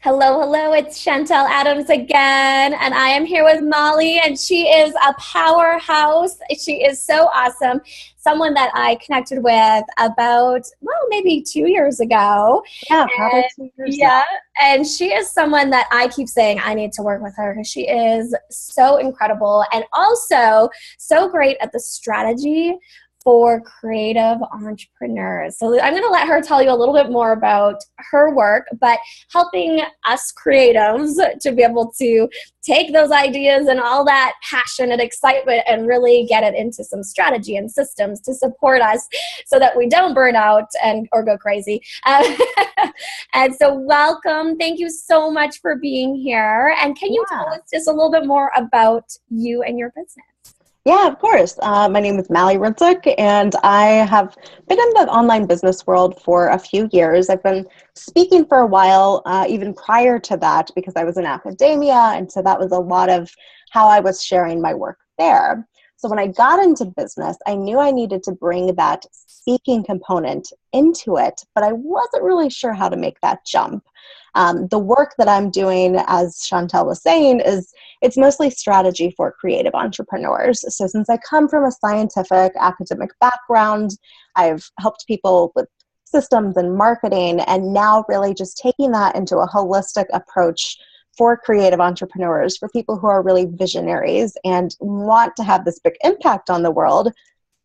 Hello, hello, it's Chantelle Adams again, and I am here with Mallie, and she is a powerhouse. She is so awesome. Someone that I connected with about, maybe 2 years ago. Yeah, probably And 2 years now. yeah, and she is someone that I keep saying I need to work with her because she is so incredible and also so great at the strategy for creative entrepreneurs. So I'm going to let her tell you a little bit more about her work, but helping us creatives to be able to take those ideas and all that passion and excitement and really get it into some strategy and systems to support us so that we don't burn out or go crazy. And so welcome. Thank you so much for being here. And can you tell Yeah. us just a little bit more about you and your business? Yeah, of course. My name is Mallie Rydzik, and I have been in the online business world for a few years. I've been speaking for a while, even prior to that, because I was in academia, and so that was a lot of how I was sharing my work there. So when I got into business, I knew I needed to bring that speaking component into it, but I wasn't really sure how to make that jump. The work that I'm doing, as Chantelle was saying, is it's mostly strategy for creative entrepreneurs. So since I come from a scientific academic background, I've helped people with systems and marketing, and now really just taking that into a holistic approach for creative entrepreneurs, for people who are really visionaries and want to have this big impact on the world,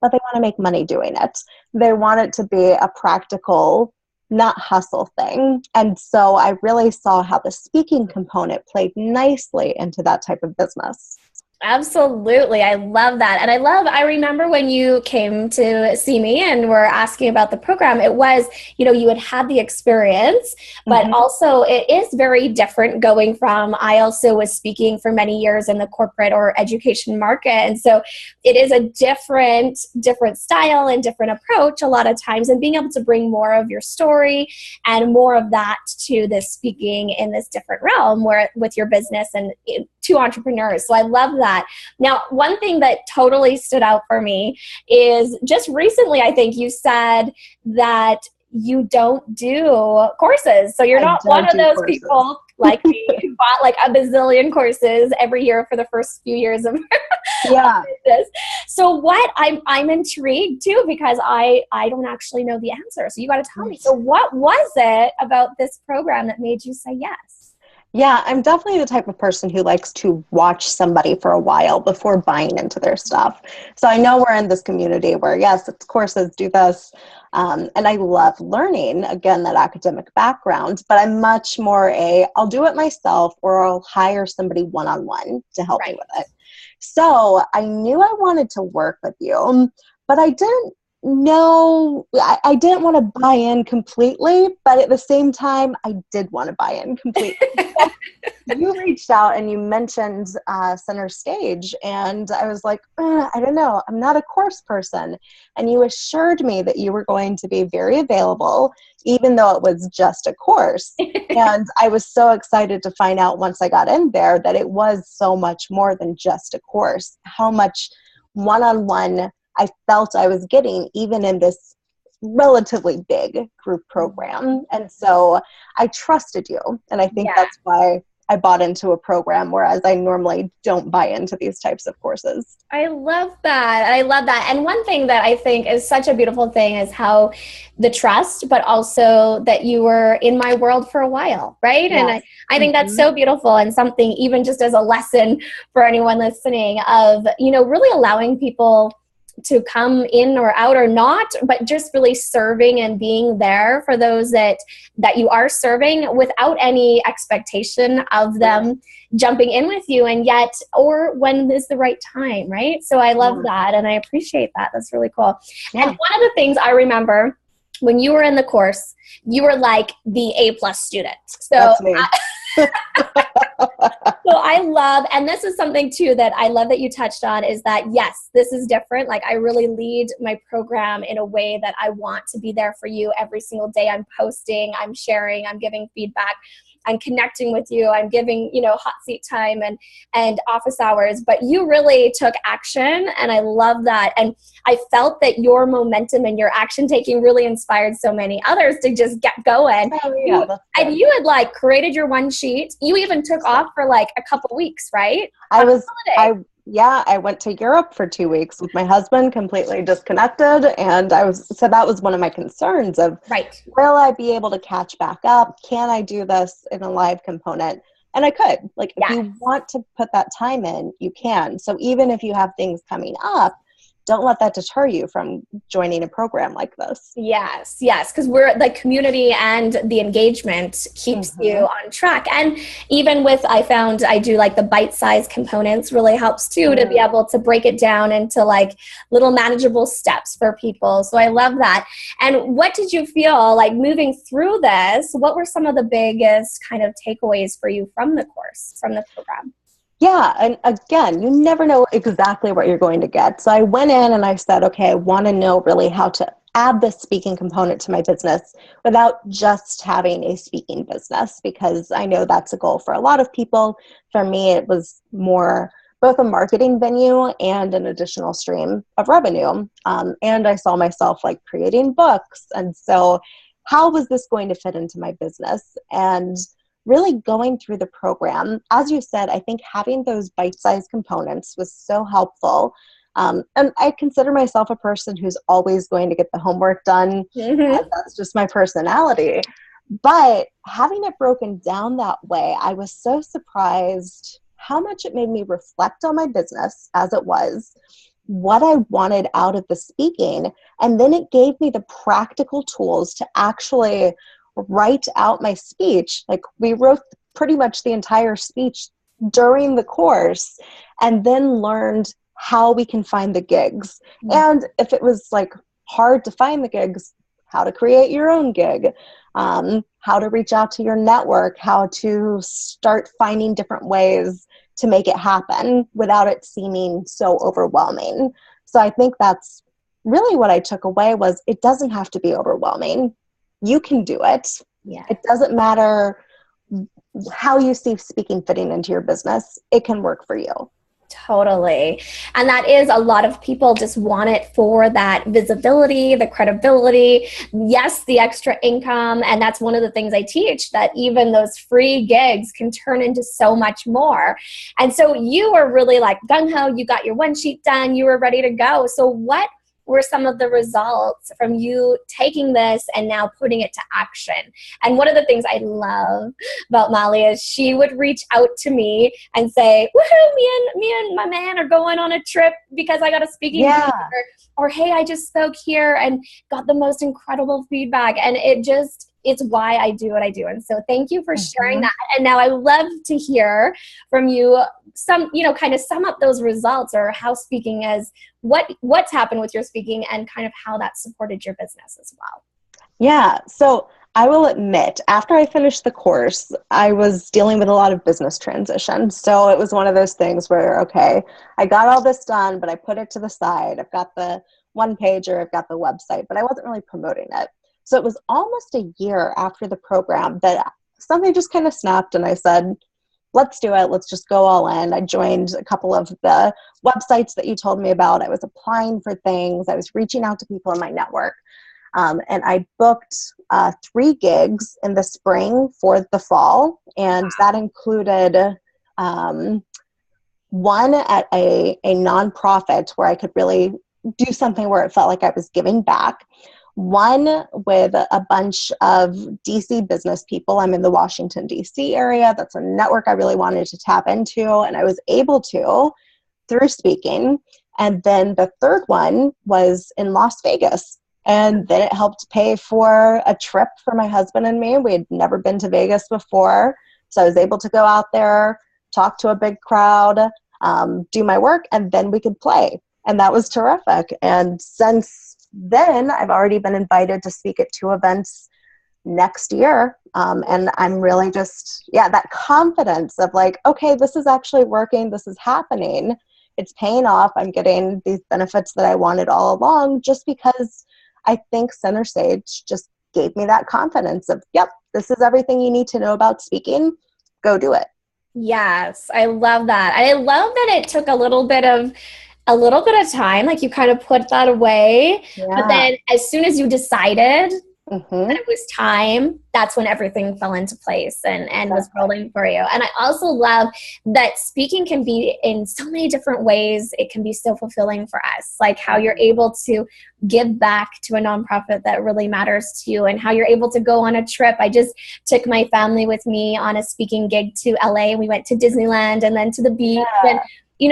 but they want to make money doing it. They want it to be a practical, not hustle thing. And so I really saw how the speaking component played nicely into that type of business. Absolutely. I love that. And I remember when you came to see me and were asking about the program, it was, you had the experience, but Mhm. also it is very different going from, I also was speaking for many years in the corporate or education market. And so it is a different style and different approach a lot of times, and being able to bring more of your story and more of that to this speaking in this different realm where with your business and to entrepreneurs. So I love that. Now, one thing that totally stood out for me is just recently, I think you said that you don't do courses. So you're I not one don't of do those courses. people like me who bought like a bazillion courses every year for the first few years of Yeah. this. So what I'm intrigued too, because I don't actually know the answer. So you got to tell me. So what was it about this program that made you say yes? Yeah, I'm definitely the type of person who likes to watch somebody for a while before buying into their stuff. So I know we're in this community where, yes, it's courses, do this. And I love learning, again, that academic background, but I'm much more I'll do it myself or I'll hire somebody one-on-one to help me Right. with it. So I knew I wanted to work with you, but I didn't know, I didn't want to buy in completely, but at the same time, I did want to buy in completely. You reached out and you mentioned Center Stage, and I was like, I don't know, I'm not a course person. And you assured me that you were going to be very available, even though it was just a course. And I was so excited to find out once I got in there that it was so much more than just a course, how much one-on-one I felt I was getting, even in this relatively big group program. And so I trusted you. And I think Yeah. that's why I bought into a program, whereas I normally don't buy into these types of courses. I love that. I love that. And one thing that I think is such a beautiful thing is how the trust, but also that you were in my world for a while, right? And Yes. I think that's Hmm. so beautiful, and something even just as a lesson for anyone listening of, really allowing people to come in or out or not, but just really serving and being there for those that you are serving without any expectation of them jumping in with you, and yet, or when is the right time, right? So I love Yeah. that, and I appreciate that. That's really cool. And Yeah, one of the things I remember when you were in the course, you were like the A+ student. So that's me. so I love, and this is something too that I love that you touched on, is that yes, this is different. Like, I really lead my program in a way that I want to be there for you every single day. I'm posting, I'm sharing, I'm giving feedback. I'm connecting with you, I'm giving, hot seat time and office hours, but you really took action, and I love that. And I felt that your momentum and your action taking really inspired so many others to just get going. Oh, yeah, And you had like created your one sheet. You even took off for like a couple weeks, right? I went to Europe for 2 weeks with my husband, completely disconnected. And so that was one of my concerns of, right. Will I be able to catch back up? Can I do this in a live component? And I could. Like, if you want to put that time in, you can. So even if you have things coming up, don't let that deter you from joining a program like this. Yes, because we're the community and the engagement keeps you on track. And even with, I found I do like the bite-sized components really helps too, to be able to break it down into like little manageable steps for people. So I love that. And what did you feel like moving through this? What were some of the biggest kind of takeaways for you from the course, from the program? Yeah. And again, you never know exactly what you're going to get. So I went in and I said, okay, I want to know really how to add the speaking component to my business without just having a speaking business, because I know that's a goal for a lot of people. For me, it was more both a marketing venue and an additional stream of revenue. And I saw myself like creating books. And so how was this going to fit into my business? And really going through the program, as you said, I think having those bite-sized components was so helpful. And I consider myself a person who's always going to get the homework done. That's just my personality. But having it broken down that way, I was so surprised how much it made me reflect on my business as it was, what I wanted out of the speaking, and then it gave me the practical tools to actually write out my speech. Like, we wrote pretty much the entire speech during the course, and then learned how we can find the gigs. And if it was like hard to find the gigs, how to create your own gig, how to reach out to your network, how to start finding different ways to make it happen without it seeming so overwhelming. So I think that's really what I took away, was it doesn't have to be overwhelming. You can do it. Yeah. It doesn't matter how you see speaking fitting into your business. It can work for you. Totally. And that is, a lot of people just want it for that visibility, the credibility, yes, the extra income. And that's one of the things I teach, that even those free gigs can turn into so much more. And so you were really like gung-ho, you got your one sheet done, you were ready to go. So what were some of the results from you taking this and now putting it to action? And one of the things I love about Mallie is she would reach out to me and say, woohoo, me and my man are going on a trip because I got a speaking gig. Or hey, I just spoke here and got the most incredible feedback. And it's why I do what I do. And so thank you for sharing that. And now I love to hear from you kind of sum up those results, or how speaking is, what's happened with your speaking, and kind of how that supported your business as well. Yeah. So I will admit, after I finished the course, I was dealing with a lot of business transition. So it was one of those things where, okay, I got all this done, but I put it to the side. I've got the one pager, I've got the website, but I wasn't really promoting it. So it was almost a year after the program that something just kind of snapped, and I said, let's do it. Let's just go all in. I joined a couple of the websites that you told me about. I was applying for things. I was reaching out to people in my network. And I booked 3 gigs in the spring for the fall. And that included one at a nonprofit where I could really do something where it felt like I was giving back. One with a bunch of DC business people. I'm in the Washington, DC area. That's a network I really wanted to tap into, and I was able to through speaking. And then the third one was in Las Vegas. And then it helped pay for a trip for my husband and me. We had never been to Vegas before. So I was able to go out there, talk to a big crowd, do my work, and then we could play. And that was terrific. And since then, I've already been invited to speak at 2 events next year. And I'm really just, that confidence of like, okay, this is actually working. This is happening. It's paying off. I'm getting these benefits that I wanted all along, just because I think Center Stage just gave me that confidence of, yep, this is everything you need to know about speaking. Go do it. Yes, I love that. I love that it took a little bit of time, like you kind of put that away, but Yeah. then as soon as you decided that Mm-hmm. it was time, that's when everything fell into place and was Exactly. rolling for you. And I also love that speaking can be in so many different ways. It can be so fulfilling for us, like how you're able to give back to a nonprofit that really matters to you, and how you're able to go on a trip. I just took my family with me on a speaking gig to LA. We went to Disneyland and then to the beach. And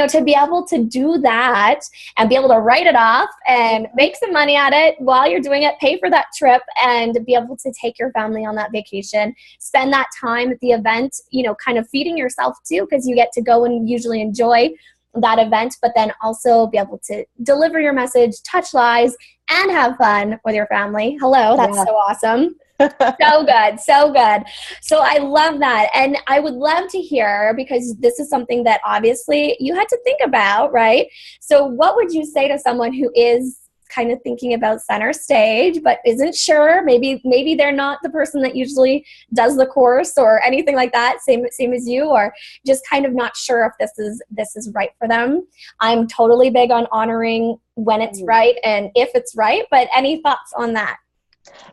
to be able to do that and be able to write it off and make some money at it while you're doing it, pay for that trip, and be able to take your family on that vacation, spend that time at the event, kind of feeding yourself too, because you get to go and usually enjoy that event, but then also be able to deliver your message, touch lives, and have fun with your family. Hello, that's so awesome. So good. So good. So I love that. And I would love to hear, because this is something that obviously you had to think about, right? So what would you say to someone who is kind of thinking about center stage, but isn't sure? Maybe they're not the person that usually does the course or anything like that. Same as you, or just kind of not sure if this is right for them. I'm totally big on honoring when it's right and if it's right, but any thoughts on that?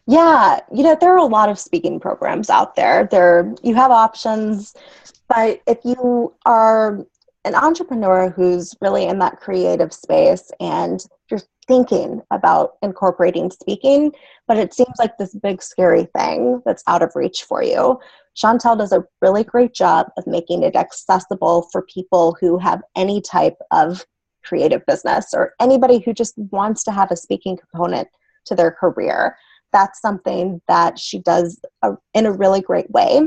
Yeah, there are a lot of speaking programs out there. You have options, but if you are an entrepreneur who's really in that creative space and you're thinking about incorporating speaking, but it seems like this big scary thing that's out of reach for you, Chantelle does a really great job of making it accessible for people who have any type of creative business or anybody who just wants to have a speaking component to their career. That's something that she does in a really great way.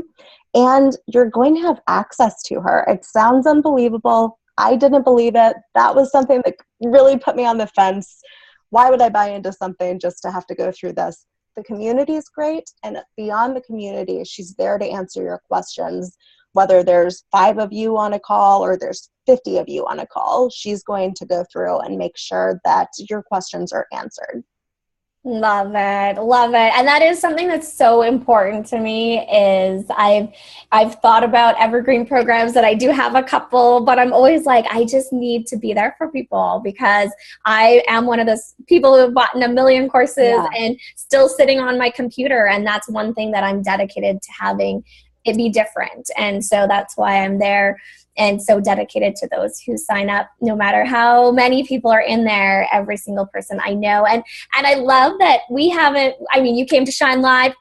And you're going to have access to her. It sounds unbelievable. I didn't believe it. That was something that really put me on the fence. Why would I buy into something just to have to go through this? The community is great. And beyond the community, she's there to answer your questions. Whether there's 5 of you on a call or there's 50 of you on a call, she's going to go through and make sure that your questions are answered. Love it. Love it. And that is something that's so important to me. Is I've thought about evergreen programs, that I do have a couple, but I'm always like, I just need to be there for people, because I am one of those people who have bought a million courses and still sitting on my computer. And that's one thing that I'm dedicated to having it be different. And so that's why I'm there and so dedicated to those who sign up, no matter how many people are in there, every single person I know. And I love that we haven't, I mean, you came to Shine Live,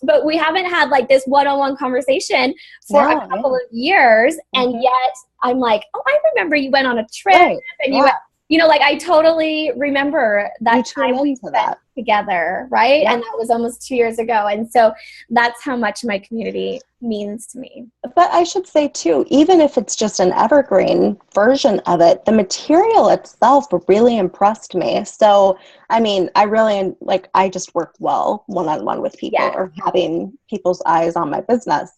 but we haven't had like this one-on-one conversation for a couple of years. And yet I'm like, oh, I remember you went on a trip and you went, like I totally remember that time we spent together, right? And that was almost 2 years ago. And so that's how much my community means to me. But I should say too, even if it's just an evergreen version of it, the material itself really impressed me. So, I mean, I just work well one-on-one with people or having people's eyes on my business.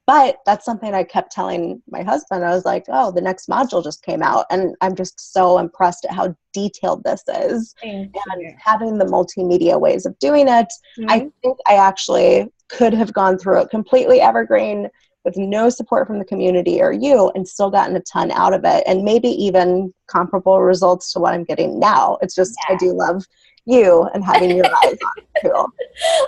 But that's something I kept telling my husband. I was like, oh, the next module just came out. And I'm just so impressed at how detailed this is. And having the multimedia ways of doing it, I think I actually could have gone through it completely evergreen with no support from the community or you and still gotten a ton out of it. And maybe even comparable results to what I'm getting now. It's just, I do love you and having your eyes on it too.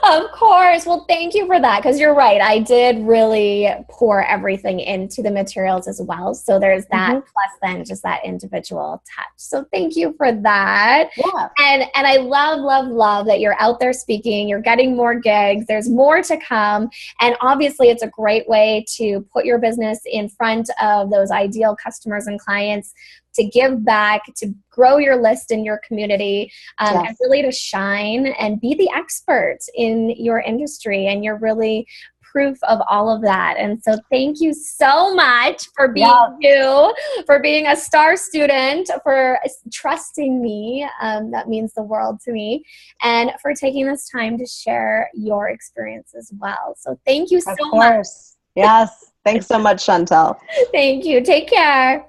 Of course. Well, thank you for that, because you're right. I did really pour everything into the materials as well. So there's that plus then just that individual touch. So thank you for that. Yeah. And I love that you're out there speaking. You're getting more gigs. There's more to come. And obviously it's a great way to put your business in front of those ideal customers and clients, to give back, to grow your list in your community, and really to shine and be the expert in your industry. And you're really proof of all of that. And so thank you so much for being you, for being a star student, for trusting me. That means the world to me. And for taking this time to share your experience as well. So thank you so much. Yes. Thanks so much, Chantelle. Thank you. Take care.